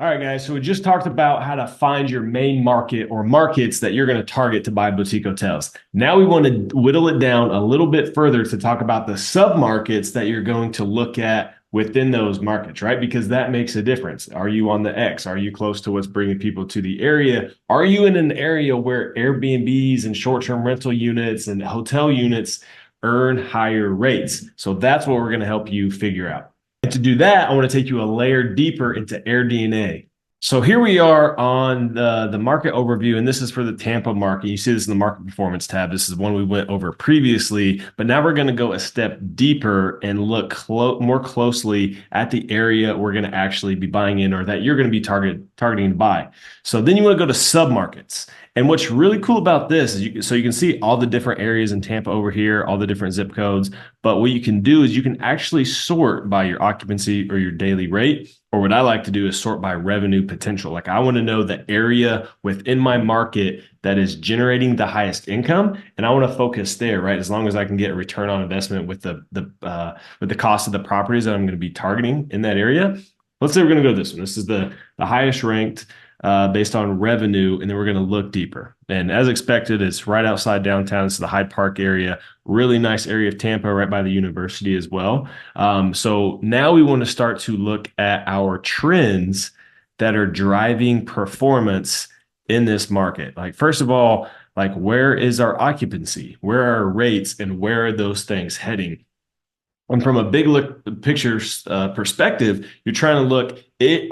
All right, guys. So we just talked about how to find your main market or markets that you're going to target to buy boutique hotels. Now we want to whittle it down a little bit further to talk about the submarkets that you're going to look at within those markets, right? Because that makes a difference. Are you on the X? Are you close to what's bringing people to the area? Are you in an area where Airbnbs and short-term rental units and hotel units earn higher rates? So that's what we're going to help you figure out. And to do that, I want to take you a layer deeper into AirDNA. So here we are on the market overview, and this is for the Tampa market. You see this in the market performance tab. This is one we went over previously, but now we're going to go a step deeper and look more closely at the area we're going to actually be buying in, or that you're going to be targeting to buy. So then you want to go to submarkets. And what's really cool about this is you can see all the different areas in Tampa over here, all the different zip codes. But what you can do is you can actually sort by your occupancy or your daily rate. Or what I like to do is sort by revenue potential. Like I want to know the area within my market that is generating the highest income, and I want to focus there, right? As long as I can get a return on investment with the cost of the properties that I'm going to be targeting in that area. Let's say we're going to go this one. This is the highest ranked based on revenue, and then we're going to look deeper. And as expected, it's right outside downtown. It's the Hyde Park area, really nice area of Tampa, right by the university as well. So now we want to start to look at our trends that are driving performance in this market. Like first of all, like where is our occupancy? Where are our rates, and where are those things heading? And from a big look picture perspective, you're trying to look,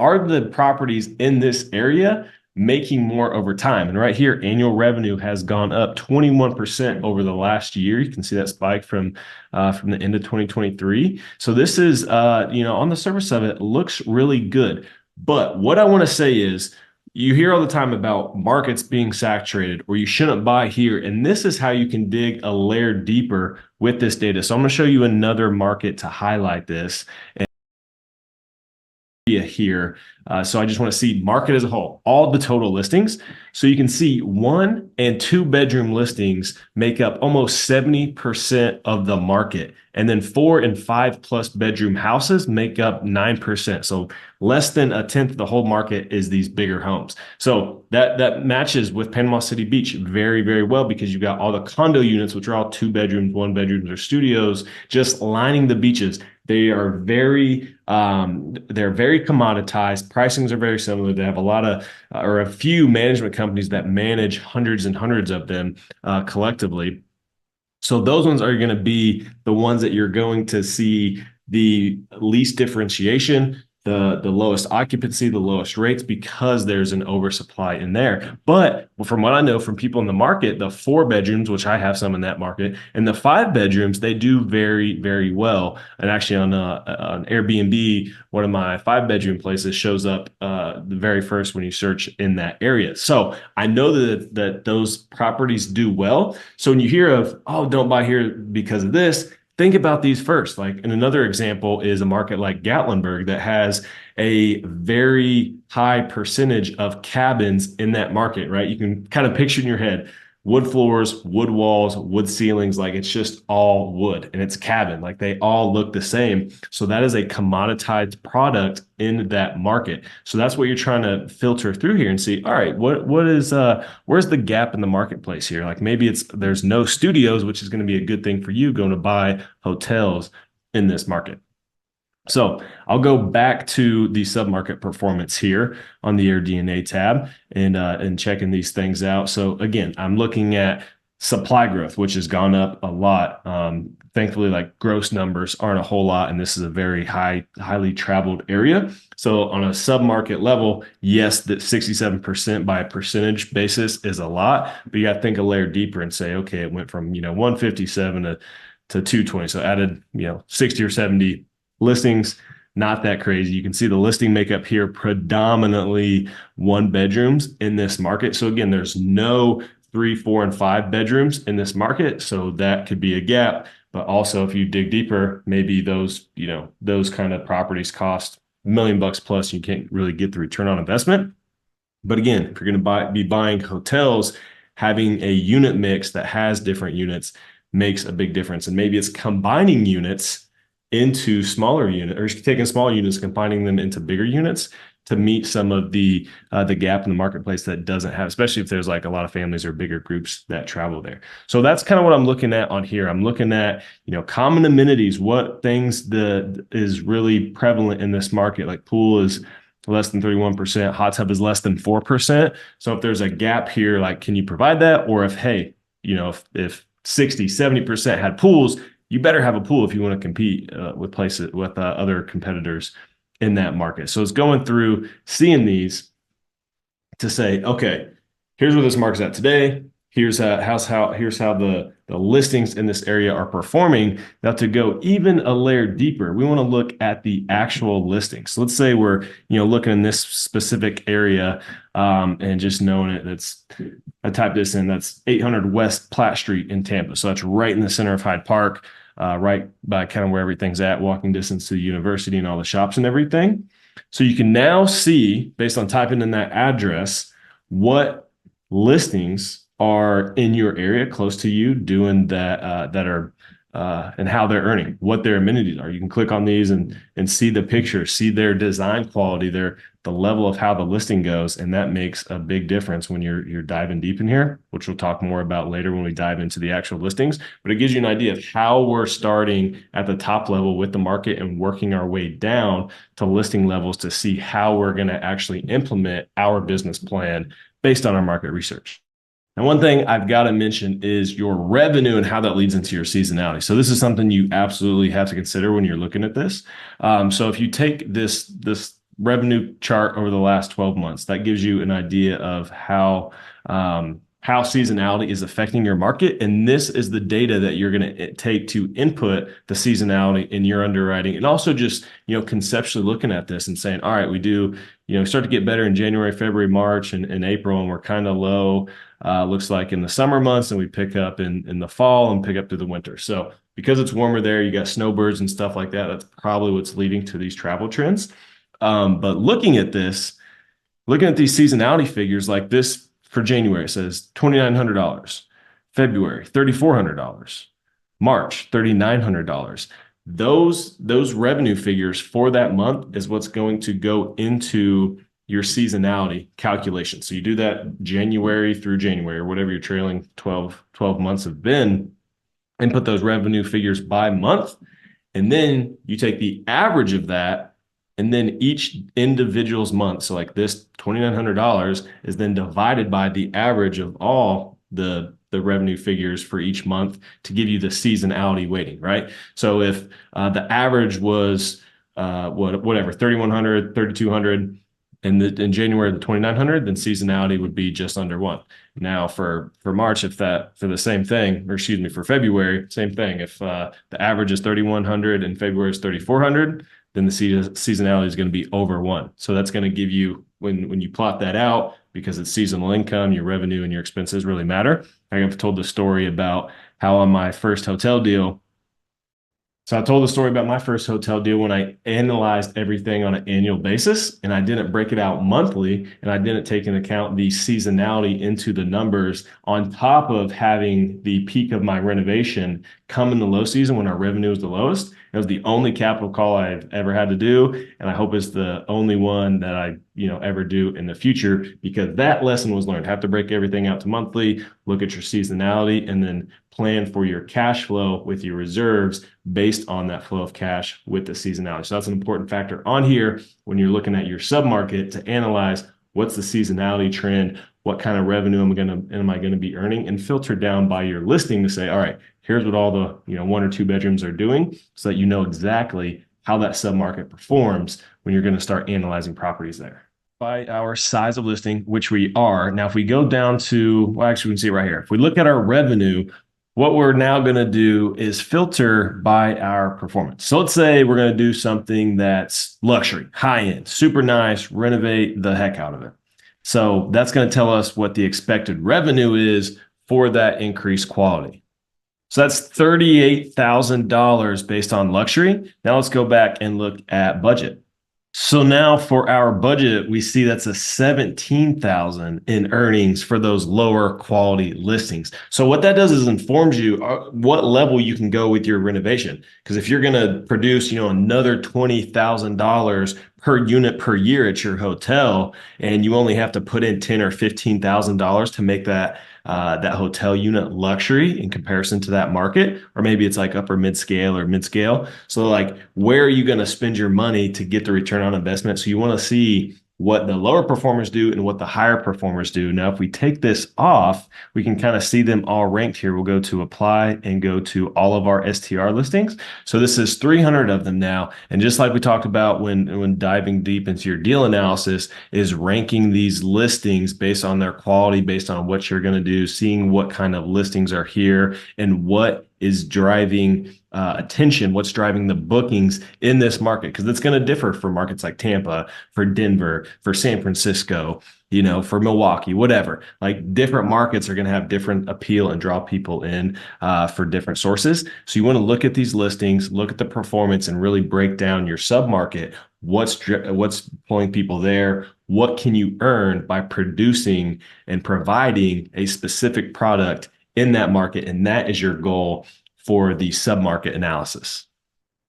are the properties in this area making more over time? And right here, annual revenue has gone up 21% over the last year. You can see that spike from the end of 2023. So this is, on the surface of it, looks really good. But what I want to say is, you hear all the time about markets being saturated or you shouldn't buy here. And this is how you can dig a layer deeper with this data. So I'm going to show you another market to highlight this here. So I just want to see market as a whole, all the total listings. So you can see 1 and 2 bedroom listings make up almost 70% of the market. And then 4 and 5 plus bedroom houses make up 9%. So less than a tenth of the whole market is these bigger homes. So that matches with Panama City Beach very, very well, because you've got all the condo units, which are all 2 bedrooms, 1 bedrooms, or studios, just lining the beaches. They are very commoditized. Pricings are very similar. They have a lot of, or a few management companies that manage hundreds and hundreds of them collectively. So those ones are going to be the ones that you're going to see the least differentiation, the lowest occupancy, the lowest rates, because there's an oversupply in there. But from what I know from people in the market, the 4 bedrooms, which I have some in that market, and the 5 bedrooms, they do very, very well. And actually on Airbnb, one of my 5 bedroom places shows up the very first when you search in that area. So I know that those properties do well. So when you hear of, oh, don't buy here because of this, think about these first. Like, and another example is a market like Gatlinburg that has a very high percentage of cabins in that market, right? You can kind of picture in your head, wood floors, wood walls, wood ceilings, like it's just all wood and it's cabin, like they all look the same. So that is a commoditized product in that market. So that's what you're trying to filter through here and see, all right, where's the gap in the marketplace here? Like maybe there's no studios, which is going to be a good thing for you going to buy hotels in this market. So I'll go back to the submarket performance here on the AirDNA tab and checking these things out. So again, I'm looking at supply growth, which has gone up a lot. Thankfully, like gross numbers aren't a whole lot, and this is a very highly traveled area. So on a submarket level, yes, that 67% by a percentage basis is a lot, but you got to think a layer deeper and say, okay, it went from 157 to 220, so added 60 or 70 listings. Not that crazy. You can see the listing makeup here, predominantly 1 bedrooms in this market. So again, there's no 3, 4, and 5 bedrooms in this market. So that could be a gap. But also if you dig deeper, maybe those kind of properties cost $1 million plus. You can't really get the return on investment. But again, if you're going to be buying hotels, having a unit mix that has different units makes a big difference. And maybe it's combining units into smaller units, or taking smaller units, combining them into bigger units to meet some of the gap in the marketplace that doesn't have, especially if there's like a lot of families or bigger groups that travel there. So that's kind of what I'm looking at on here. I'm looking at, common amenities, what things is really prevalent in this market. Like pool is less than 31%, hot tub is less than 4%. So if there's a gap here, like, can you provide that? Or if, hey, if 60, 70% had pools, you better have a pool if you want to compete with other competitors in that market. So it's going through seeing these to say, okay, here's where this market's at today. Here's how the listings in this area are performing. Now, to go even a layer deeper, we want to look at the actual listings. So let's say we're looking in this specific area and just knowing it. I typed this in. That's 800 West Platt Street in Tampa. So that's right in the center of Hyde Park, right by kind of where everything's at, walking distance to the university and all the shops and everything. So you can now see, based on typing in that address, what listings are in your area close to you doing that and how they're earning, what their amenities are. You can click on these and see the picture, see their design quality, the level of how the listing goes, and that makes a big difference when you're diving deep in here, which we'll talk more about later when we dive into the actual listings. But it gives you an idea of how we're starting at the top level with the market and working our way down to listing levels to see how we're going to actually implement our business plan based on our market research. And one thing I've got to mention is your revenue and how that leads into your seasonality. So this is something you absolutely have to consider when you're looking at this. So if you take this revenue chart over the last 12 months, that gives you an idea of how seasonality is affecting your market. And this is the data that you're going to take to input the seasonality in your underwriting. And also just, conceptually looking at this and saying, all right, we do, start to get better in January, February, March, and April, and we're kind of low. Looks like in the summer months, and we pick up in the fall and pick up through the winter. So because it's warmer there, you got snowbirds and stuff like that. That's probably what's leading to these travel trends. But looking at these seasonality figures like this for January, it says $2,900, February, $3,400, March, $3,900. Those revenue figures for that month is what's going to go into your seasonality calculation. So you do that January through January, or whatever your trailing 12 months have been, and put those revenue figures by month. And then you take the average of that, and then each individual's month, so like this $2,900 is then divided by the average of all the revenue figures for each month to give you the seasonality weighting, right? So if the average was whatever, 3,100, 3,200, and in January the 2,900, then seasonality would be just under 1. Now for March, for the same thing, or excuse me, for February, same thing. If the average is 3,100 and February is 3,400, then the seasonality is going to be over 1. So that's going to give you, when you plot that out, because it's seasonal income, your revenue and your expenses really matter. I've told the story about how on my first hotel deal. So I told the story about my first hotel deal when I analyzed everything on an annual basis, and I didn't break it out monthly, and I didn't take into account the seasonality into the numbers on top of having the peak of my renovation come in the low season when our revenue is the lowest. It was the only capital call I've ever had to do, and I hope it's the only one that I ever do in the future, because that lesson was learned. Have to break everything out to monthly, look at your seasonality, and then plan for your cash flow with your reserves based on that flow of cash with the seasonality. So that's an important factor on here when you're looking at your submarket to analyze what's the seasonality trend, what kind of revenue am I going to be earning, and filter down by your listing to say, all right, here's what all the 1 or 2 bedrooms are doing, so that you know exactly how that submarket performs when you're going to start analyzing properties there. By our size of listing, which we are. Now, if we go down to, well, actually, we can see it right here. If we look at our revenue, what we're now going to do is filter by our performance. So let's say we're going to do something that's luxury, high-end, super nice, renovate the heck out of it. So that's going to tell us what the expected revenue is for that increased quality. So that's $38,000 based on luxury. Now let's go back and look at budget. So now for our budget, we see that's a $17,000 in earnings for those lower quality listings. So what that does is informs you what level you can go with your renovation. Because if you're going to produce, another $20,000 per unit per year at your hotel, and you only have to put in $10 or $15,000 to make that hotel unit luxury in comparison to that market, or maybe it's like upper mid scale or mid scale. So like, where are you going to spend your money to get the return on investment? So you want to see what the lower performers do and what the higher performers do. Now, if we take this off, we can kind of see them all ranked here. We'll go to apply and go to all of our STR listings. So this is 300 of them now. And just like we talked about when diving deep into your deal analysis, is ranking these listings based on their quality, based on what you're going to do, seeing what kind of listings are here and what is driving attention, what's driving the bookings in this market, because it's going to differ for markets like Tampa, for Denver, for San Francisco, for Milwaukee, whatever. Like, different markets are going to have different appeal and draw people in for different sources. So you want to look at these listings, look at the performance, and really break down your submarket. What's pulling people there? What can you earn by producing and providing a specific product in that market? And that is your goal for the submarket analysis.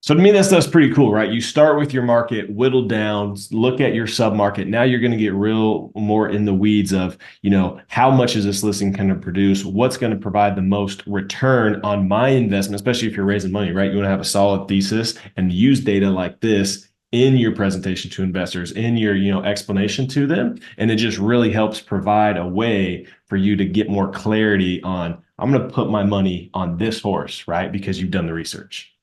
So to me, that's pretty cool, right? You start with your market, whittle down, look at your submarket. Now you're going to get real more in the weeds of, how much is this listing going to produce? What's going to provide the most return on my investment, especially if you're raising money, right? You want to have a solid thesis and use data like this in your presentation to investors, in your, explanation to them. And it just really helps provide a way for you to get more clarity on, I'm going to put my money on this horse, right? Because you've done the research.